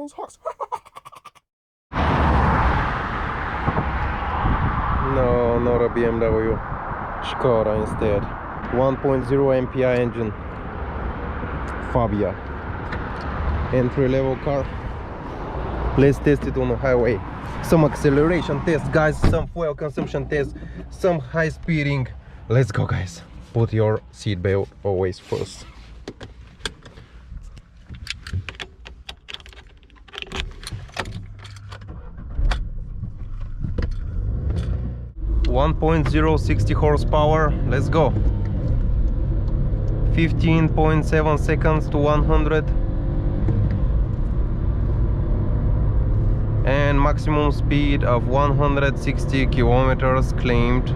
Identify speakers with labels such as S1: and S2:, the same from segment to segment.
S1: means horse.
S2: No, not a BMW. SKODA instead. 1.0 MPI engine. FABIA. Entry-level car. Let's test it on the highway. Some acceleration test, guys. Some fuel consumption test. Some high speeding. Let's go, guys. Put your seatbelt always first. .0 horsepower. Let's go. 15.7 seconds to 100. And maximum speed of 160 kilometers claimed.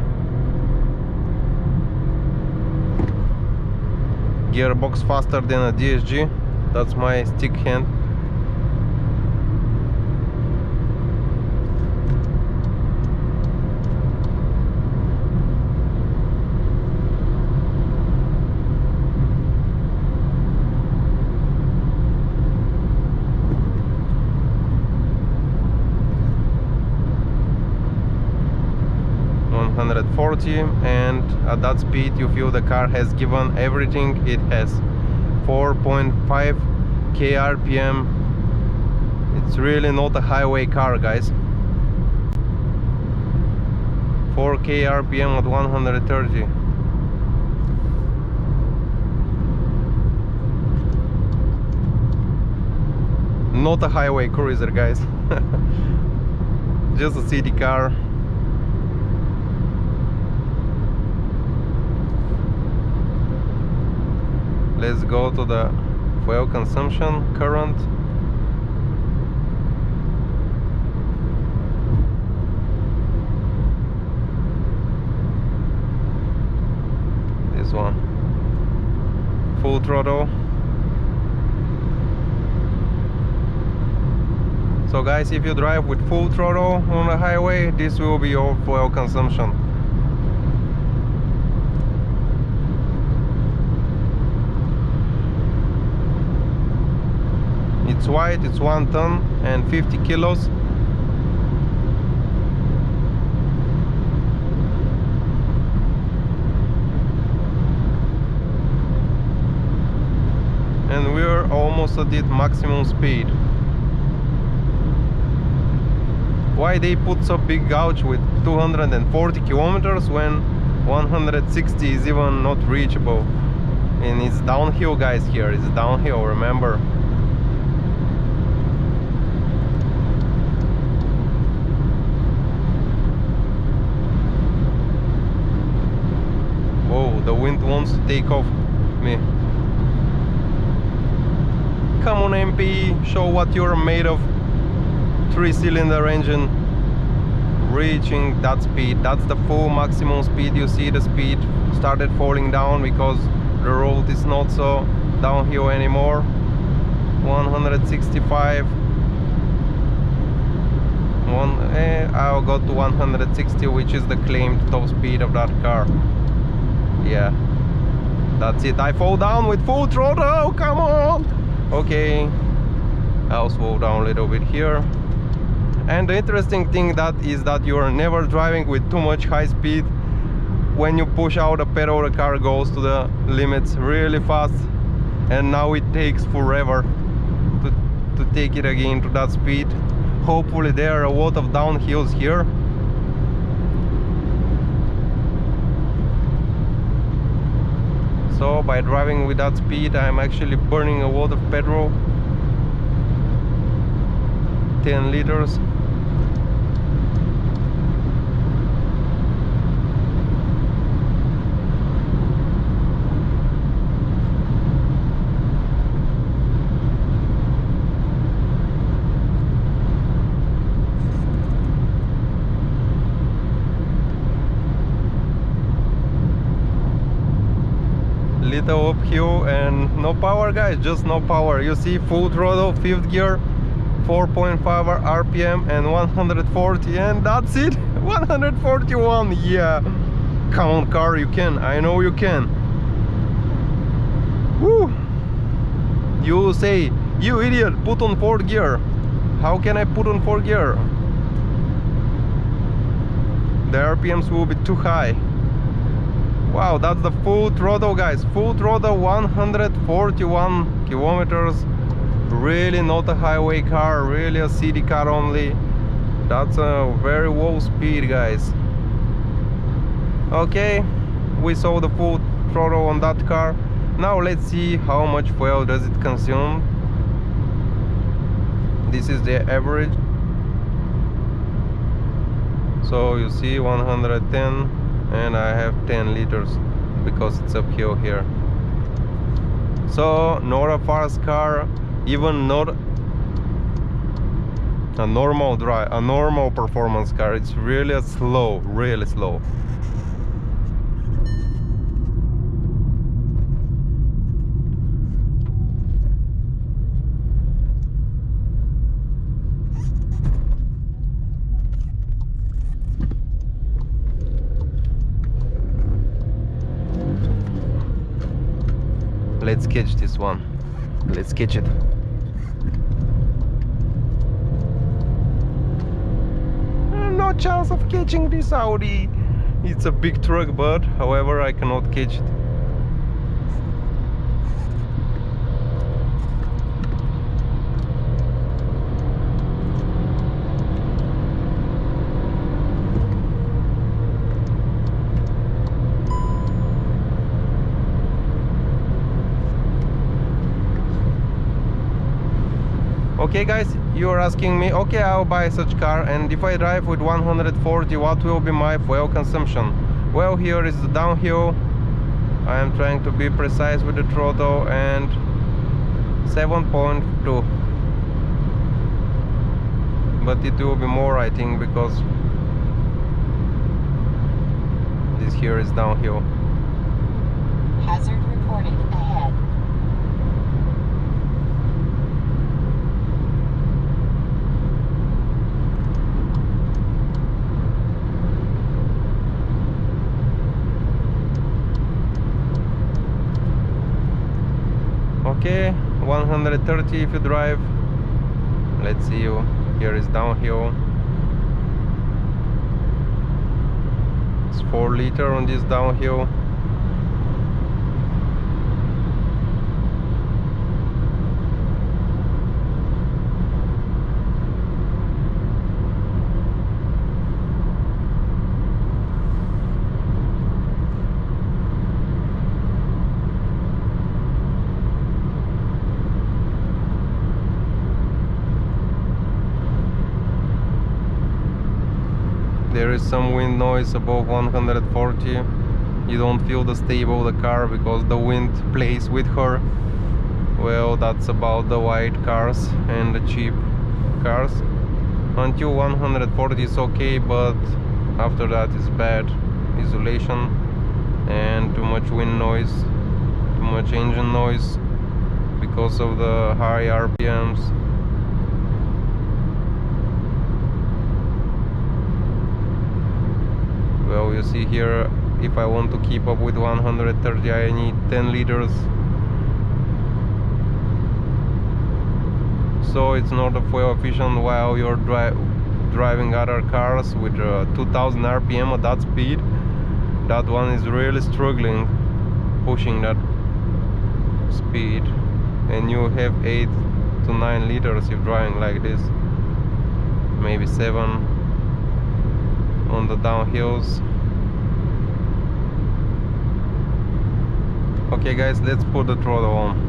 S2: Gearbox faster than a DSG. That's my stick hand. And at that speed you feel the car has given everything it has. 4.5 k RPM. It's really not a highway car, guys. 4 k RPM at 130. Not a highway cruiser, guys. Just a city car. Let's go to the fuel consumption current. This one. Full throttle. So guys, if you drive with full throttle on the highway, this will be your fuel consumption. It's wide, it's 1 ton and 50 kilos. And we're almost at its maximum speed. Why they put so big gauge with 240 kilometers when 160 is even not reachable? And it's downhill, guys. Here it's downhill, remember. Whoa, the wind wants to take off me. Come on, MPI, show what you're made of. 3-cylinder engine reaching that speed. That's the full maximum speed. You see the speed started falling down because the road is not so downhill anymore. 165. I'll go to 160, which is the claimed top speed of that car. Yeah, that's it. I fall down with full throttle. Come on. Okay, I'll slow down a little bit here. And the interesting thing is that you are never driving with too much high speed. When you push out the pedal, the car goes to the limits really fast, and now it takes forever to take it again to that speed. Hopefully there are a lot of downhills here. So by driving with that speed, I'm actually burning a lot of petrol. 10 liters. Little uphill and no power, guys, just no power. You see, full throttle, 5th gear, 4.5 RPM and 140, and that's it. 141. Yeah, come on car, you can. I know you can. Woo! You say, you idiot, put on 4th gear. How can I put on 4th gear? The RPMs will be too high. Wow, that's the full throttle, guys. Full throttle, 141 kilometers. Really not a highway car, really a city car only. That's a very low speed, guys. Okay, we saw the full throttle on that car. Now let's see how much fuel does it consume. This is the average. So you see 110, and I have 10 liters because it's uphill here. So not a fast car, even not a normal drive, a normal performance car. It's really slow, really slow. Let's catch this one. Let's catch it. No chance of catching this Audi. It's a big truck, but however I cannot catch it. Okay guys, you are asking me, okay, I'll buy such car, and if I drive with 140, what will be my fuel consumption? Well, here is the downhill. I am trying to be precise with the throttle, and 7.2. But it will be more, I think, because this here is downhill.
S1: Hazard reported ahead.
S2: Okay, 130 if you drive. Let's see you. Here is downhill. It's 4 liter on this downhill. There is some wind noise above 140. You don't feel the stable the car because the wind plays with her. Well, that's about the white cars and the cheap cars. Until 140 is okay, but after that is bad. Isolation and too much wind noise, too much engine noise because of the high RPMs. Well, you see here, if I want to keep up with 130, I need 10 liters. So it's not a fuel efficient while you're driving other cars with 2000 RPM at that speed. That one is really struggling pushing that speed, and you have 8 to 9 liters if driving like this, maybe 7 on the downhills. Okay guys, let's put the throttle on.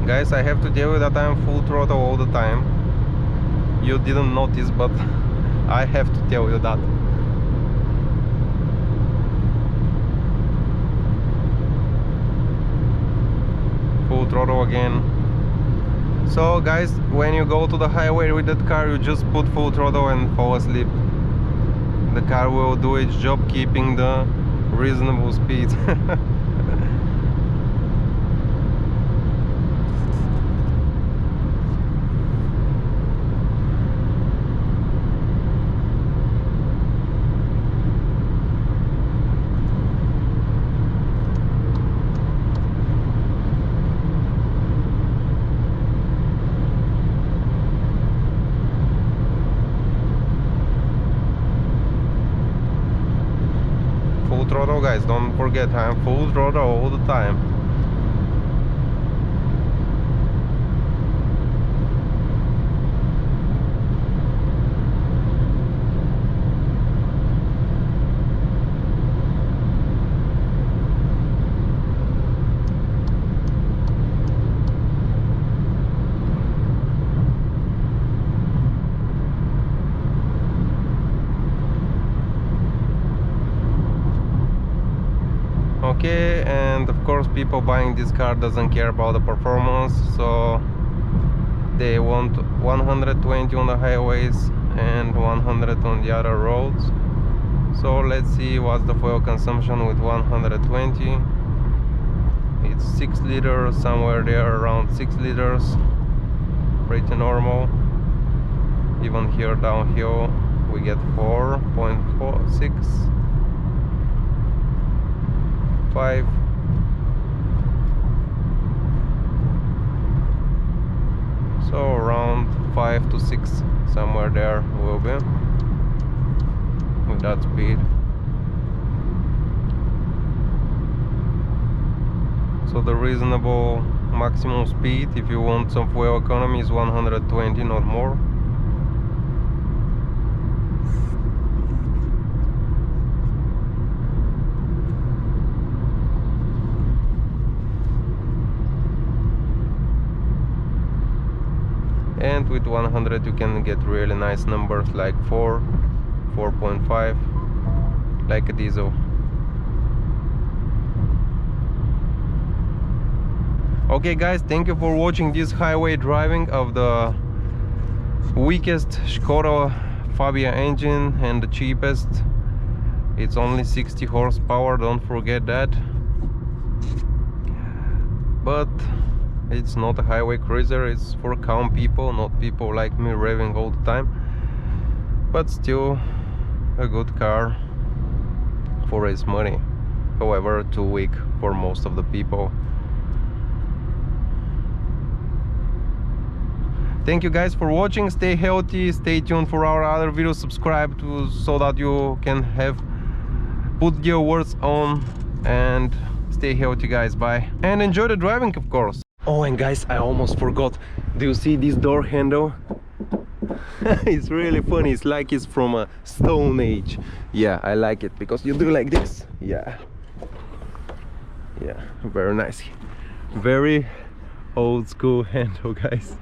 S2: Guys, I have to tell you that I'm full throttle all the time. You didn't notice, but I have to tell you that. Full throttle again. So guys, when you go to the highway with that car, you just put full throttle and fall asleep. The car will do its job, keeping the reasonable speed. Full throttle, guys, don't forget, I'm full throttle all the time. Okay, and of course people buying this car doesn't care about the performance, so they want 120 on the highways and 100 on the other roads. So let's see what's the fuel consumption with 120. It's 6 liters, somewhere there around 6 liters, pretty normal. Even here downhill we get 4.46. 5. So around 5 to 6, somewhere there will be with that speed. So the reasonable maximum speed, if you want some fuel economy, is 120, not more. And with 100 you can get really nice numbers like 4, 4.5, like a diesel. Okay guys, thank you for watching this highway driving of the weakest SKODA FABIA engine and the cheapest. It's only 60 horsepower, don't forget that. But it's not a highway cruiser, it's for calm people, not people like me revving all the time. But still a good car for its money. However, too weak for most of the people. Thank you guys for watching, stay healthy, stay tuned for our other videos, subscribe to so that you can have put your words on, and stay healthy guys, bye. And enjoy the driving, of course. Oh, and guys, I almost forgot. Do you see this door handle? It's really funny. It's like it's from a Stone Age. Yeah, I like it because you do like this. Yeah. Yeah, very nice. Very old school handle, guys.